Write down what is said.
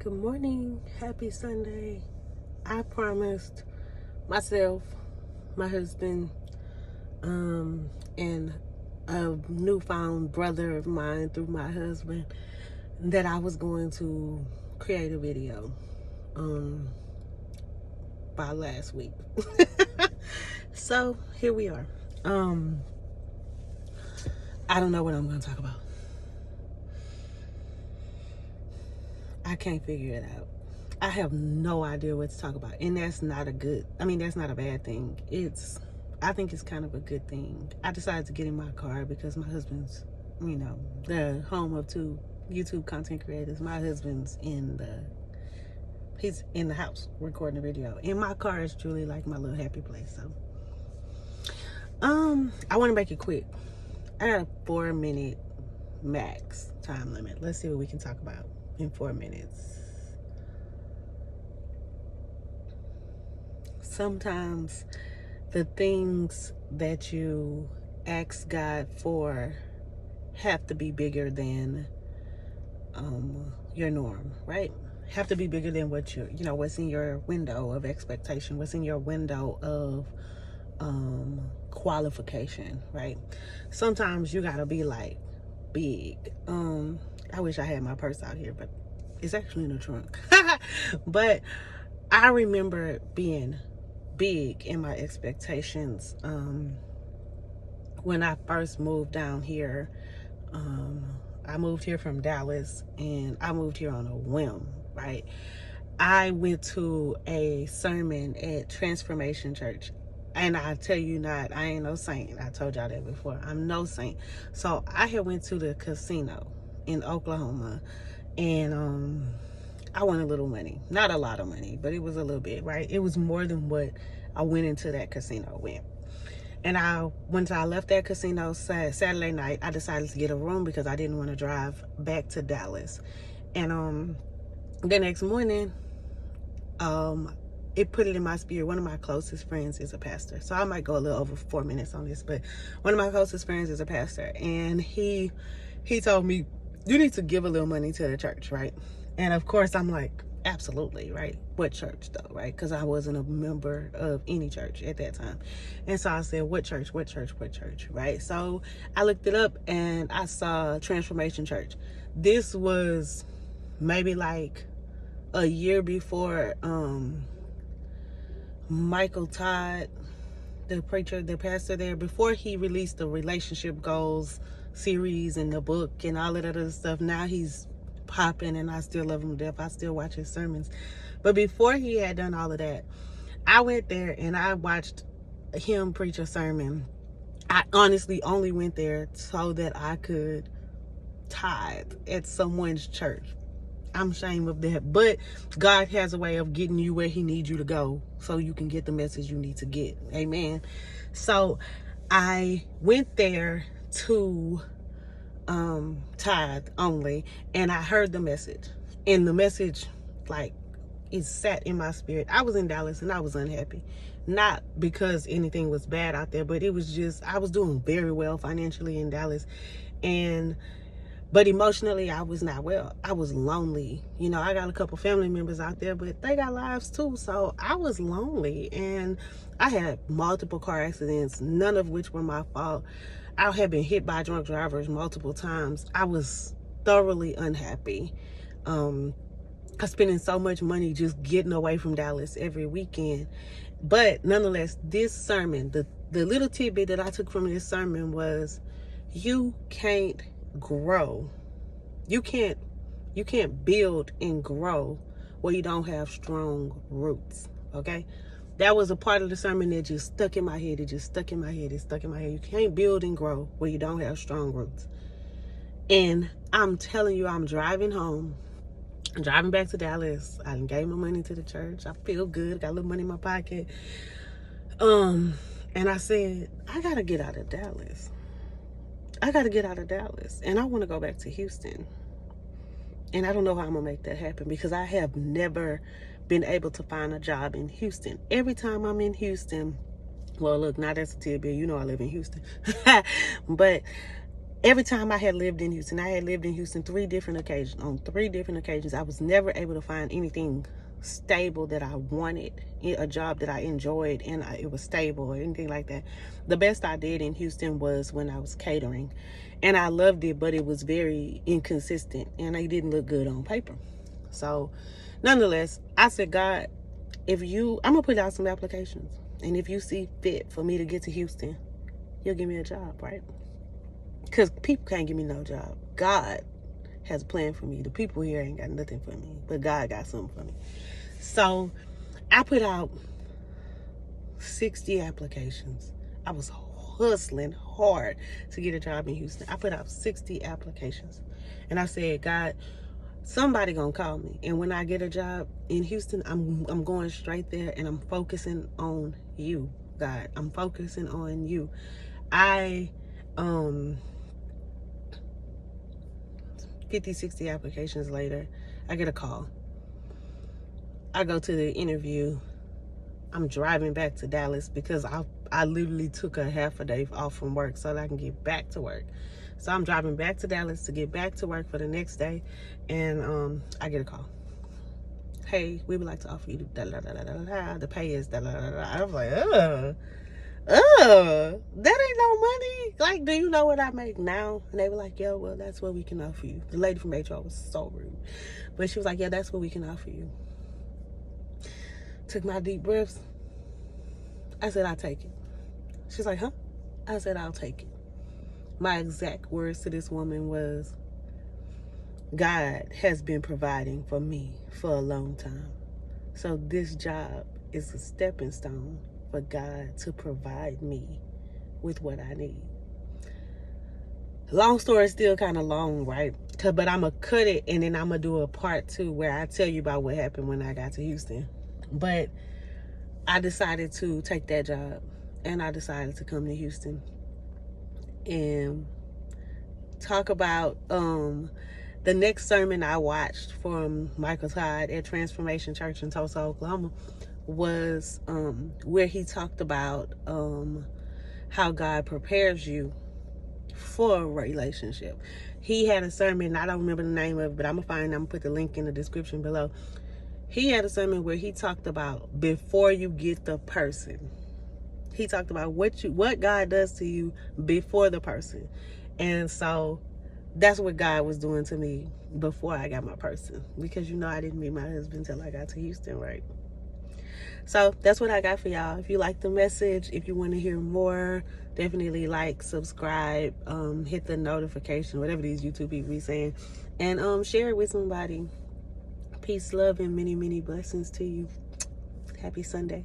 Good morning. Happy Sunday. I promised myself, my husband, and a newfound brother of mine through my husband that I was going to create a video by last week. So here we are. I don't know what I'm going to talk about. I can't figure it out. I have no idea what to talk about. And that's not that's not a bad thing. I think it's kind of a good thing. I decided to get in my car because my husband's, the home of two YouTube content creators. My husband's he's in the house recording a video. And my car is truly like my little happy place. So, I want to make it quick. I got a 4-minute max time limit. Let's see what we can talk about in 4 minutes. Sometimes the things that you ask God for have to be bigger than your norm, right? Have to be bigger than what's in your window of expectation, what's in your window of qualification, right? Sometimes you gotta be like big. I wish I had my purse out here, but it's actually in the trunk. But I remember being big in my expectations when I first moved down here. I moved here from Dallas, and I moved here on a whim, right? I went to a sermon at Transformation Church. And I tell you not, I ain't no saint. I told y'all that before. I'm no saint. So I had went to the casino in Oklahoma, and I won a little money. Not a lot of money, but it was a little bit, right? It was more than what I went into that casino with. And once I left that casino Saturday night, I decided to get a room because I didn't want to drive back to Dallas. And the next morning, it put it in my spirit. One of my closest friends is a pastor. So I might go a little over 4 minutes on this, but one of my closest friends is a pastor. And he told me, you need to give a little money to the church, right? And of course, I'm like, absolutely, right? What church though, right? Because I wasn't a member of any church at that time. And so I said, what church, right? So I looked it up and I saw Transformation Church. This was maybe like a year before Michael Todd, the preacher, the pastor there, before he released the Relationship Goals series and the book and all of that other stuff. Now he's popping and I still love him to death. I still watch his sermons. But before he had done all of that, I went there and I watched him preach a sermon. I honestly only went there so that I could tithe at someone's church. I'm ashamed of that, but God has a way of getting you where he needs you to go so you can get the message you need to get. Amen. So I went there to tithe only, and I heard the message, and the message it sat in my spirit. I was in Dallas and I was unhappy, not because anything was bad out there, but it was just I was doing very well financially in Dallas, but emotionally, I was not well. I was lonely. I got a couple family members out there, but they got lives too. So I was lonely, and I had multiple car accidents, none of which were my fault. I had been hit by drunk drivers multiple times. I was thoroughly unhappy. I was spending so much money just getting away from Dallas every weekend. But nonetheless, this sermon, the little tidbit that I took from this sermon was, you can't grow. You can't build and grow where you don't have strong roots. Okay? That was a part of the sermon that just stuck in my head. It stuck in my head. You can't build and grow where you don't have strong roots. And I'm telling you, I'm driving home. I'm driving back to Dallas. I gave my money to the church. I feel good. Got a little money in my pocket. And I said, I gotta get out of Dallas. And I want to go back to Houston. And I don't know how I'm going to make that happen because I have never been able to find a job in Houston. Every time I'm in Houston, well, look, now that's a tidbit. I live in Houston. But every time I had lived in Houston, I had lived in Houston 3 different occasions. On 3 different occasions, I was never able to find anything stable that I wanted, a job that I enjoyed, and it was stable or anything like that. The best I did in Houston was when I was catering, and I loved it, but it was very inconsistent, and it didn't look good on paper. So, nonetheless, I said, God, I'm gonna put out some applications, and if you see fit for me to get to Houston, you'll give me a job, right? Because people can't give me no job. God has a plan for me. The people here ain't got nothing for me, but God got something for me. So I put out 60 applications. I was hustling hard to get a job in Houston. I put out 60 applications. And I said, God, somebody gonna call me. And when I get a job in Houston, I'm going straight there, and I'm focusing on you, God. I'm focusing on you. 50, 60 applications later, I get a call. I go to the interview. I'm driving back to Dallas because I literally took a half a day off from work so that I can get back to work. So I'm driving back to Dallas to get back to work for the next day, and I get a call. Hey, we would like to offer you the pay is da da da da. I was like, that ain't no money. Like, do you know what I make now? And they were like, yeah, well, that's what we can offer you. The lady from HR was so rude, but she was like, yeah, that's what we can offer you. Took my deep breaths. I said, I'll take it. She's like, huh? I said, I'll take it. My exact words to this woman was, God has been providing for me for a long time. So this job is a stepping stone for God to provide me with what I need. Long story, still kind of long, right? But I'm going to cut it, and then I'm going to do a part 2 where I tell you about what happened when I got to Houston. But I decided to take that job, and I decided to come to Houston and talk about the next sermon I watched from Michael Todd at Transformation Church in Tulsa, Oklahoma, was where he talked about how God prepares you for a relationship. He had a sermon, I don't remember the name of it, but I'm gonna put the link in the description below. He had a sermon where he talked about before you get the person. He talked about what God does to you before the person. And so that's what God was doing to me before I got my person. Because I didn't meet my husband until I got to Houston, right? So that's what I got for y'all. If you like the message, if you want to hear more, definitely like, subscribe, hit the notification, whatever these YouTube people be saying, and share it with somebody. Peace, love, and many, many blessings to you. Happy Sunday.